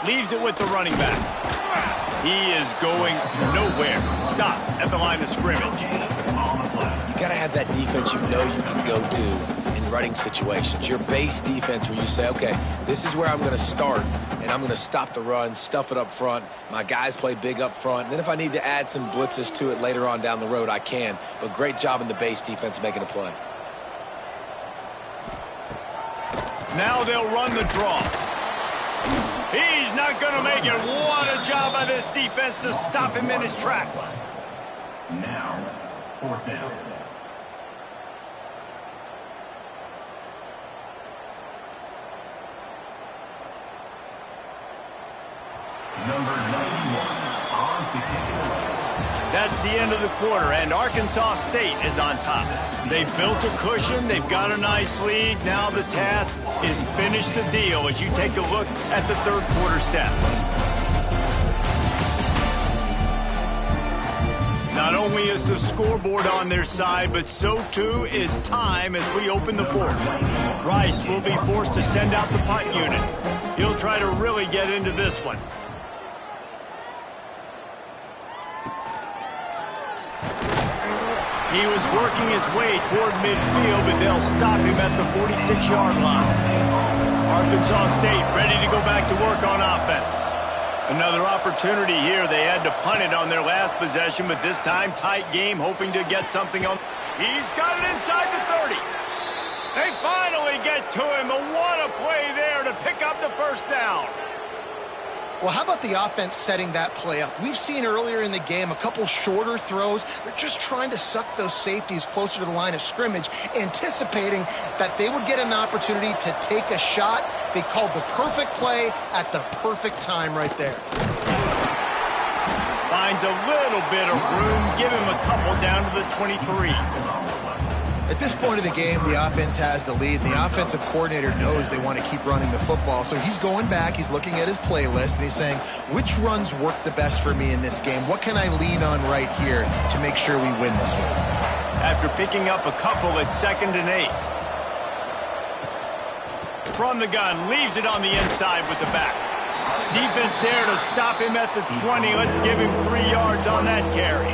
Leaves it with the running back. He is going nowhere. Stop at the line of scrimmage. You got to have that defense you know you can go to in running situations. Your base defense where you say, okay, this is where I'm going to start, and I'm going to stop the run, stuff it up front. My guys play big up front. And then if I need to add some blitzes to it later on down the road, I can. But great job in the base defense making a play. Now they'll run the draw. He's not going to make it. What a job by this defense to stop him in his tracks. Now, 4th down. Number 91 on to kick it away. That's the end of the quarter, and Arkansas State is on top. They've built a cushion. They've got a nice lead. Now the task is finish the deal as you take a look at the 3rd quarter stats. Not only is the scoreboard on their side, but so too is time as we open the 4th. Rice will be forced to send out the punt unit. He'll try to really get into this one. He was working his way toward midfield, but they'll stop him at the 46-yard line. Arkansas State ready to go back to work on offense. Another opportunity here. They had to punt it on their last possession, but this time tight game, hoping to get something on. He's got it inside the 30. They finally get to him, but what a play there to pick up the 1st down. Well, how about the offense setting that play up? We've seen earlier in the game a couple shorter throws. They're just trying to suck those safeties closer to the line of scrimmage, anticipating that they would get an opportunity to take a shot. They called the perfect play at the perfect time right there. Finds a little bit of room. Give him a couple down to the 23. At this point of the game, the offense has the lead, and the offensive coordinator knows they want to keep running the football. So he's going back, he's looking at his playlist, and he's saying, which runs work the best for me in this game? What can I lean on right here to make sure we win this one? After picking up a couple at 2nd and 8. From the gun, leaves it on the inside with the back. Defense there to stop him at the 20. Let's give him 3 yards on that carry.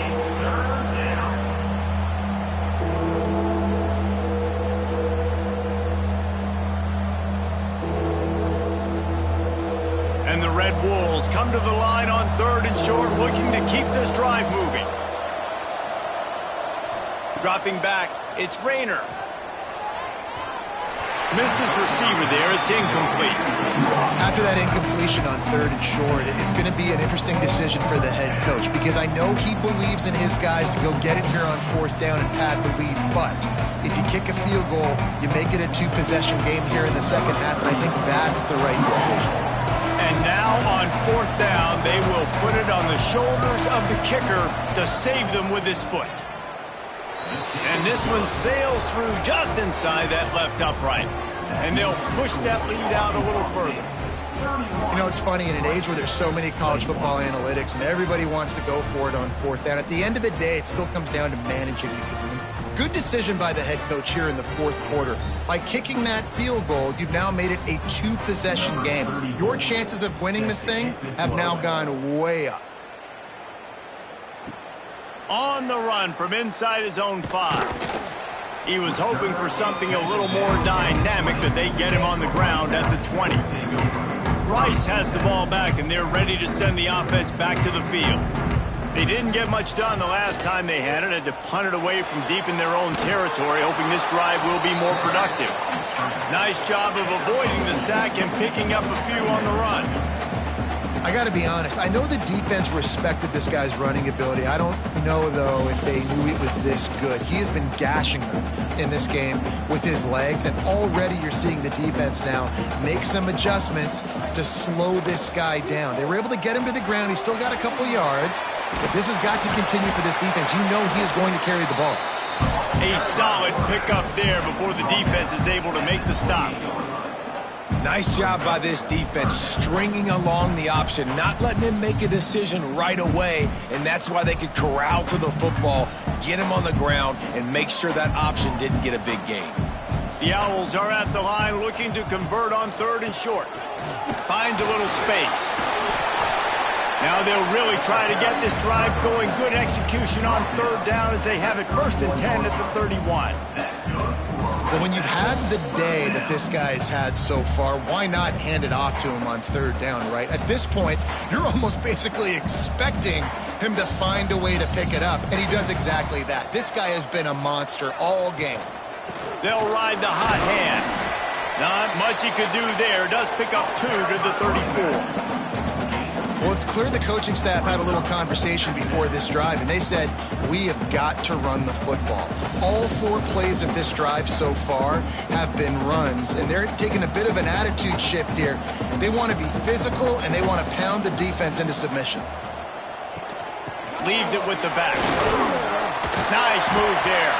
And the Red Wolves come to the line on 3rd and short, looking to keep this drive moving. Dropping back, it's Rayner. Missed his receiver there, it's incomplete. After that incompletion on 3rd and short, it's going to be an interesting decision for the head coach, because I know he believes in his guys to go get it here on 4th down and pad the lead, but if you kick a field goal, you make it a 2-possession game here in the second half, and I think that's the right decision. And now on 4th down, they will put it on the shoulders of the kicker to save them with his foot. And this one sails through just inside that left upright. And they'll push that lead out a little further. You know, it's funny, in an age where there's so many college football analytics and everybody wants to go for it on fourth down, at the end of the day, it still comes down to managing the game. Good decision by the head coach here in the fourth quarter. By kicking that field goal, you've now made it a two-possession game. Your chances of winning this thing have now gone way up. On the run from inside his own 5. He was hoping for something a little more dynamic, but they get him on the ground at the 20. Rice has the ball back, and they're ready to send the offense back to the field. They didn't get much done the last time they had it, had to punt it away from deep in their own territory, hoping this drive will be more productive. Nice job of avoiding the sack and picking up a few on the run. I got to be honest, I know the defense respected this guy's running ability. I don't know, though, if they knew it was this good. He has been gashing them in this game with his legs, and already you're seeing the defense now make some adjustments to slow this guy down. They were able to get him to the ground. He's still got a couple yards, but this has got to continue for this defense. You know he is going to carry the ball. A solid pickup there before the defense is able to make the stop. Nice job by this defense, stringing along the option, not letting him make a decision right away, and that's why they could corral to the football, get him on the ground, and make sure that option didn't get a big gain. The Owls are at the line looking to convert on 3rd and short. Finds a little space. Now they'll really try to get this drive going. Good execution on 3rd down as they have it 1st and 10 at the 31. But when you've had the day that this guy's had so far, why not hand it off to him on 3rd down, right? At this point, you're almost basically expecting him to find a way to pick it up, and he does exactly that. This guy has been a monster all game. They'll ride the hot hand. Not much he could do there. Does pick up 2 to the 34. Well, it's clear the coaching staff had a little conversation before this drive, and they said, we have got to run the football. All 4 plays of this drive so far have been runs, and they're taking a bit of an attitude shift here. They want to be physical, and they want to pound the defense into submission. Leaves it with the back. Nice move there.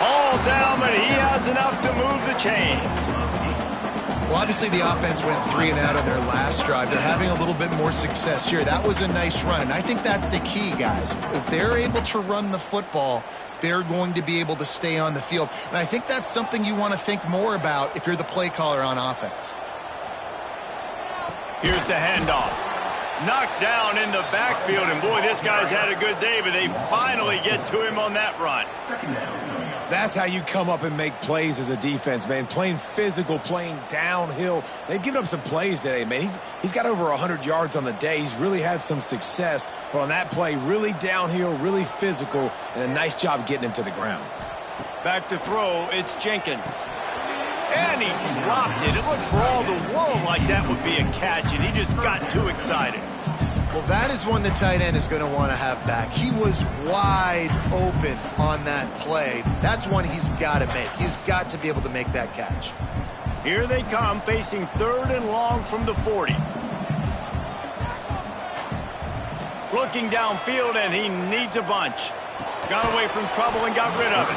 All down, but he has enough to move the chains. Well, obviously the offense went 3 and out on their last drive. They're having a little bit more success here. That was a nice run, and I think that's the key, guys. If they're able to run the football, they're going to be able to stay on the field. And I think that's something you want to think more about if you're the play caller on offense. Here's the handoff. Knocked down in the backfield, and boy, this guy's had a good day, but they finally get to him on that run. That's how you come up and make plays as a defense, man. Playing physical, playing downhill. They've given up some plays today, man. He's got over 100 yards on the day. He's really had some success. But on that play, really downhill, really physical, and a nice job getting him to the ground. Back to throw, it's Jenkins. And he dropped it. It looked for all the world like that would be a catch, and he just got too excited. Well, that is one the tight end is going to want to have back. He was wide open on that play. That's one he's got to make. He's got to be able to make that catch. Here they come, facing 3rd and long from the 40. Looking downfield, and he needs a bunch. Got away from trouble and got rid of it.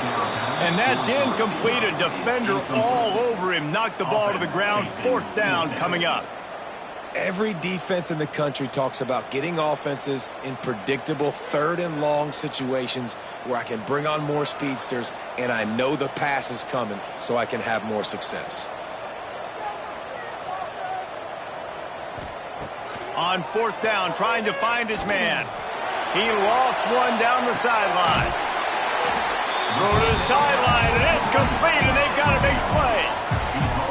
And that's incomplete. A defender all over him. Knocked the ball to the ground. 4th down coming up. Every defense in the country talks about getting offenses in predictable 3rd and long situations where I can bring on more speedsters and I know the pass is coming so I can have more success. On 4th down, trying to find his man. He lost one down the sideline. Throw to the sideline, and it's complete, and they've got a big play.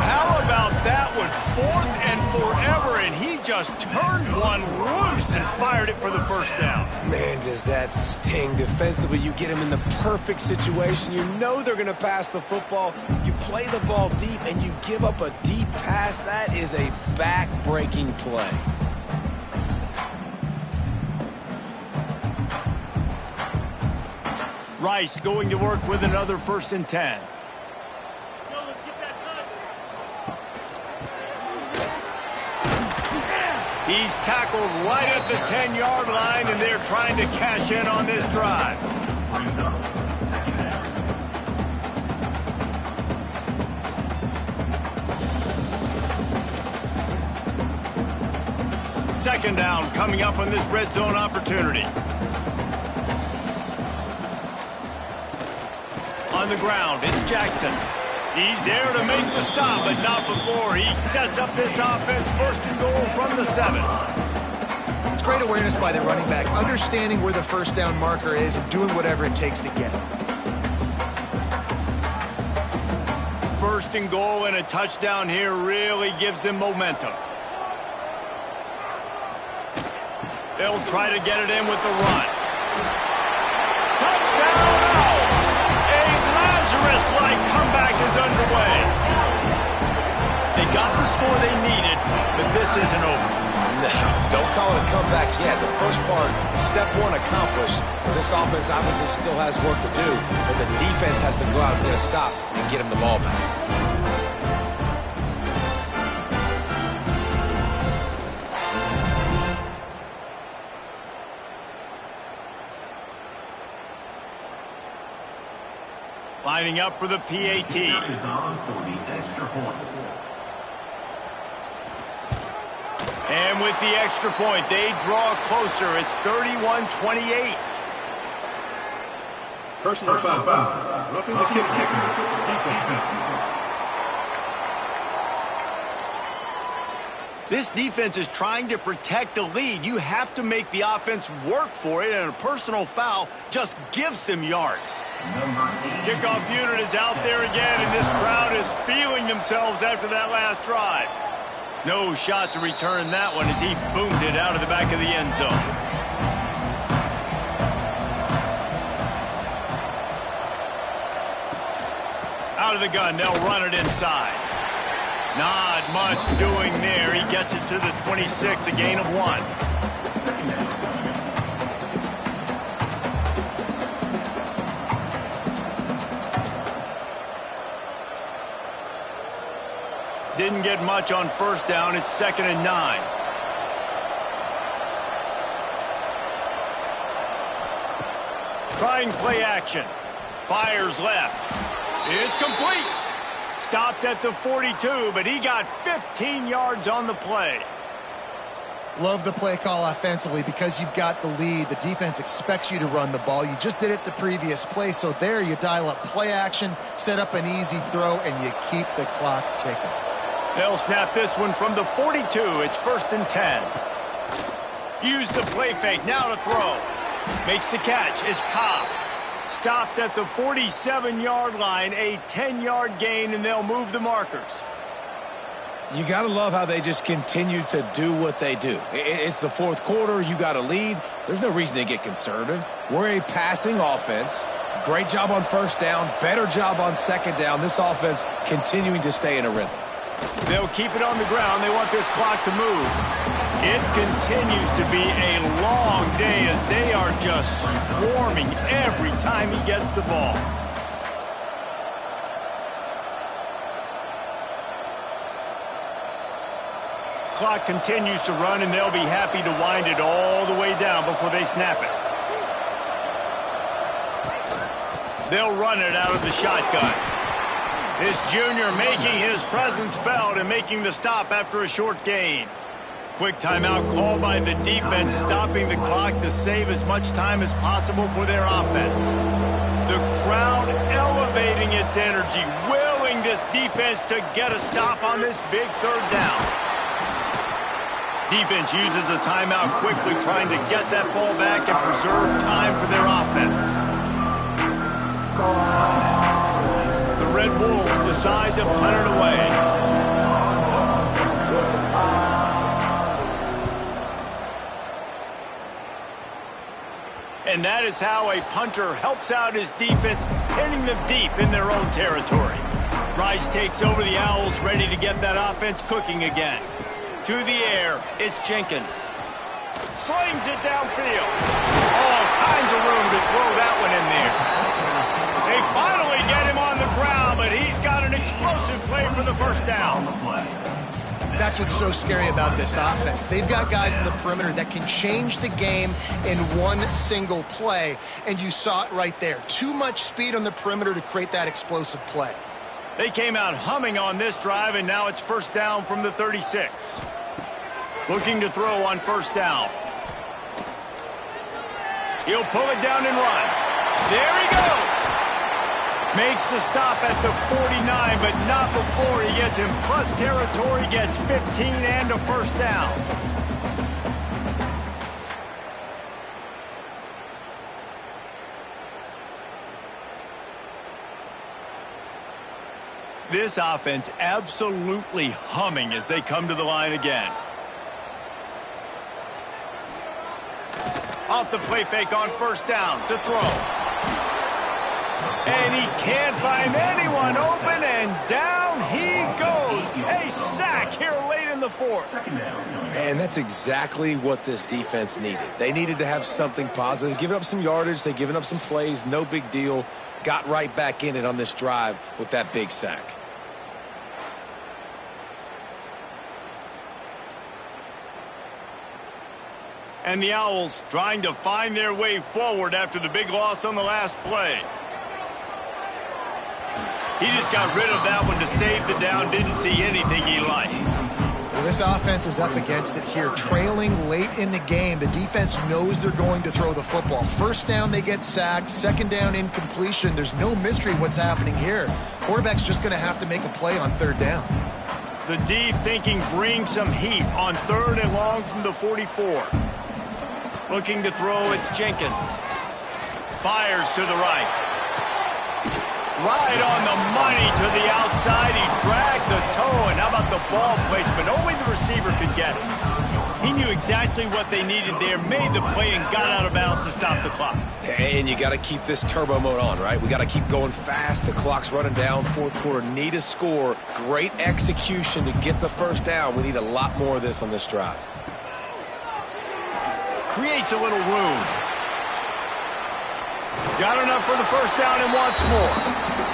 How about that one? 4th and forever, and he just turned one loose and fired it for the 1st down. Man, does that sting defensively. You get him in the perfect situation. You know they're going to pass the football. You play the ball deep, and you give up a deep pass. That is a back-breaking play. Rice going to work with another 1st and 10. He's tackled right at the 10-yard line, and they're trying to cash in on this drive. Second down coming up on this red zone opportunity. On the ground, it's Jackson. He's there to make the stop, but not before he sets up this offense. First and goal from the 7. It's great awareness by the running back, understanding where the first down marker is and doing whatever it takes to get it. First and goal and a touchdown here really gives them momentum. They'll try to get it in with the run. Touchdown! A Lazarus-like comeback is underway. They got the score they needed, but this isn't over. No, don't call it a comeback yet. The first part, step one accomplished. This offense obviously still has work to do, but the defense has to go out and get a stop and get him the ball back. Lining up for the PAT. Is on for the extra point. And with the extra point, they draw closer. It's 31-28. Personal foul. Roughing the kick. This defense is trying to protect the lead. You have to make the offense work for it, and a personal foul just gives them yards. Kickoff unit is out there again, and this crowd is feeling themselves after that last drive. No shot to return that one as he boomed it out of the back of the end zone. Out of the gun, they'll run it inside. Not much doing there. He gets it to the 26, a gain of 1. Didn't get much on first down. It's 2nd and 9. Trying play action. Fires left. It's complete. Stopped at the 42, but he got 15 yards on the play. Love the play call offensively because you've got the lead. The defense expects you to run the ball. You just did it the previous play, so there you dial up play action, set up an easy throw, and you keep the clock ticking. They'll snap this one from the 42. It's 1st and 10. Use the play fake. Now to throw. Makes the catch. It's Cobb. Stopped at the 47-yard line. A 10-yard gain, and they'll move the markers. You got to love how they just continue to do what they do. It's the fourth quarter. You got a lead. There's no reason to get conservative. We're a passing offense. Great job on first down. Better job on second down. This offense continuing to stay in a rhythm. They'll keep it on the ground. They want this clock to move. It continues to be a long day as they are just swarming every time he gets the ball. Clock continues to run, and they'll be happy to wind it all the way down before they snap it. They'll run it out of the shotgun. This junior making his presence felt and making the stop after a short gain. Quick timeout called by the defense, stopping the clock to save as much time as possible for their offense. The crowd elevating its energy, willing this defense to get a stop on this big third down. Defense uses a timeout quickly, trying to get that ball back and preserve time for their offense. The Red Wolves decide to punt it away. And that is how a punter helps out his defense, pinning them deep in their own territory. Rice takes over the Owls, ready to get that offense cooking again. To the air, it's Jenkins. Slings it downfield. All kinds of room to throw that one in there. They finally get him on the ground, but he's got an explosive play for the first down. That's what's so scary about this offense. They've got guys in the perimeter that can change the game in one single play, and you saw it right there. Too much speed on the perimeter to create that explosive play. They came out humming on this drive, and now it's first down from the 36. Looking to throw on first down. He'll pull it down and run. There he goes. Makes the stop at the 49, but not before he gets in plus territory, gets 15 and a first down. This offense absolutely humming as they come to the line again. Off the play fake on first down to throw. And he can't find anyone open, and down he goes. A sack here late in the fourth. And that's exactly what this defense needed. They needed to have something positive. Giving up some yardage, they've given up some plays, no big deal. Got right back in it on this drive with that big sack. And the Owls trying to find their way forward after the big loss on the last play. He just got rid of that one to save the down. Didn't see anything he liked. Well, this offense is up against it here. Trailing late in the game. The defense knows they're going to throw the football. First down, they get sacked. Second down, incompletion. There's no mystery what's happening here. Quarterback's just going to have to make a play on third down. The D thinking bring some heat on third and long from the 44. Looking to throw, it's Jenkins. Fires to the right. Right on the money to the outside. He dragged the toe, and how about the ball placement? Only the receiver could get it. He knew exactly what they needed there, made the play, and got out of bounds to stop the clock. And you got to keep this turbo mode on, right? We got to keep going fast. The clock's running down. Fourth quarter, need a score. Great execution to get the first down. We need a lot more of this on this drive. Creates a little room. Got enough for the first down and wants more.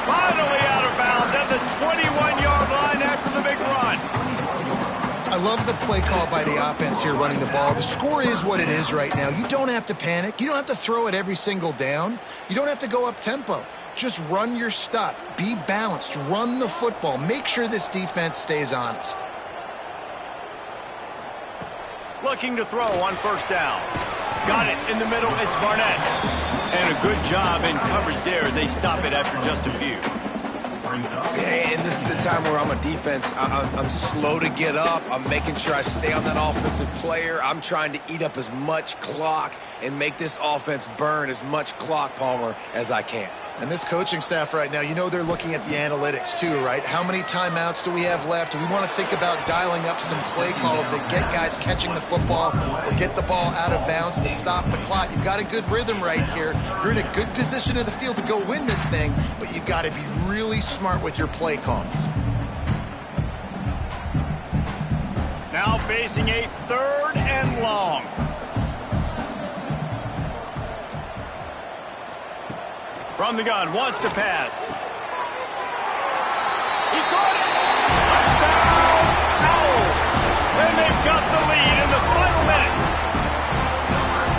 Finally out of bounds at the 21-yard line after the big run. I love the play call by the offense here running the ball. The score is what it is right now. You don't have to panic. You don't have to throw it every single down. You don't have to go up tempo. Just run your stuff. Be balanced. Run the football. Make sure this defense stays honest. Looking to throw on first down. Got it in the middle. It's Barnett. And a good job in coverage there as they stop it after just a few. And this is the time where I'm a defense. I'm slow to get up. I'm making sure I stay on that offensive player. I'm trying to eat up as much clock and make this offense burn as much clock, Palmer, as I can. And this coaching staff right now, you know they're looking at the analytics too, right? How many timeouts do we have left? Do we want to think about dialing up some play calls that get guys catching the football or get the ball out of bounds to stop the clock? You've got a good rhythm right here. You're in a good position in the field to go win this thing, but you've got to be really smart with your play calls. Now facing a third and long. From the gun, wants to pass. He caught it! Touchdown, Owls! And they've got the lead in the final minute.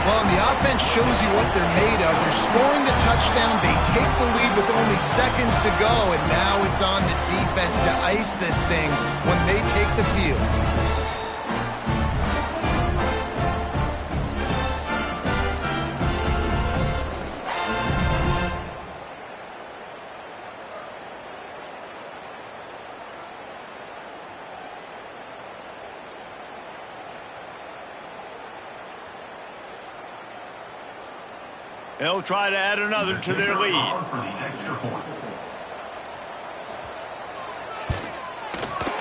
Well, and the offense shows you what they're made of. They're scoring the touchdown. They take the lead with only seconds to go, and now it's on the defense to ice this thing when they take the field. They'll try to add another to their lead.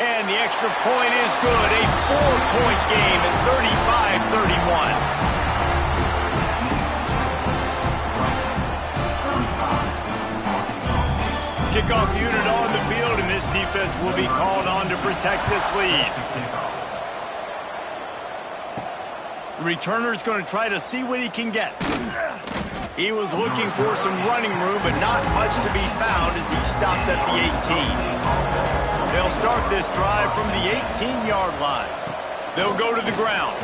And the extra point is good. A 4-point game at 35-31. Kickoff unit on the field, and this defense will be called on to protect this lead. The returner's going to try to see what he can get. He was looking for some running room, but not much to be found as he stopped at the 18. They'll start this drive from the 18-yard line. They'll go to the ground.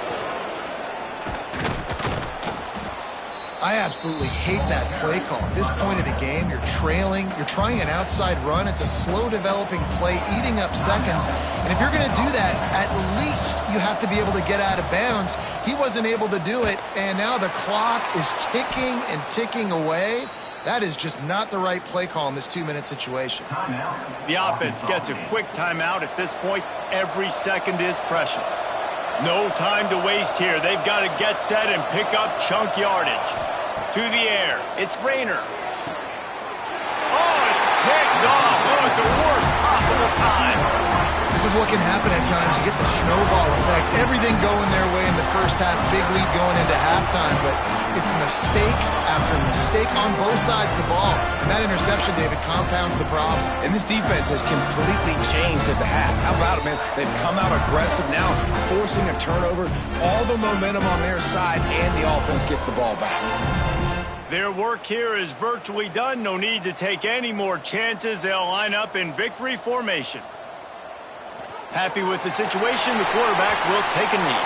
I absolutely hate that play call. At this point of the game, you're trailing, you're trying an outside run. It's a slow developing play, eating up seconds. And if you're going to do that, at least you have to be able to get out of bounds. He wasn't able to do it, and now the clock is ticking and ticking away. That is just not the right play call in this 2-minute situation. The offense gets a quick timeout. At this point, every second is precious. No time to waste here. They've got to get set and pick up chunk yardage. To the air. It's Rayner. Oh, it's picked off. Oh, at the worst possible time. This is what can happen at times. You get the snowball effect. Everything going their way in the first half. Big lead going into halftime. But it's mistake after mistake on both sides of the ball. And that interception, David, compounds the problem. And this defense has completely changed at the half. How about it, man? They've come out aggressive now, forcing a turnover. All the momentum on their side, and the offense gets the ball back. Their work here is virtually done. No need to take any more chances. They'll line up in victory formation. Happy with the situation, the quarterback will take a knee.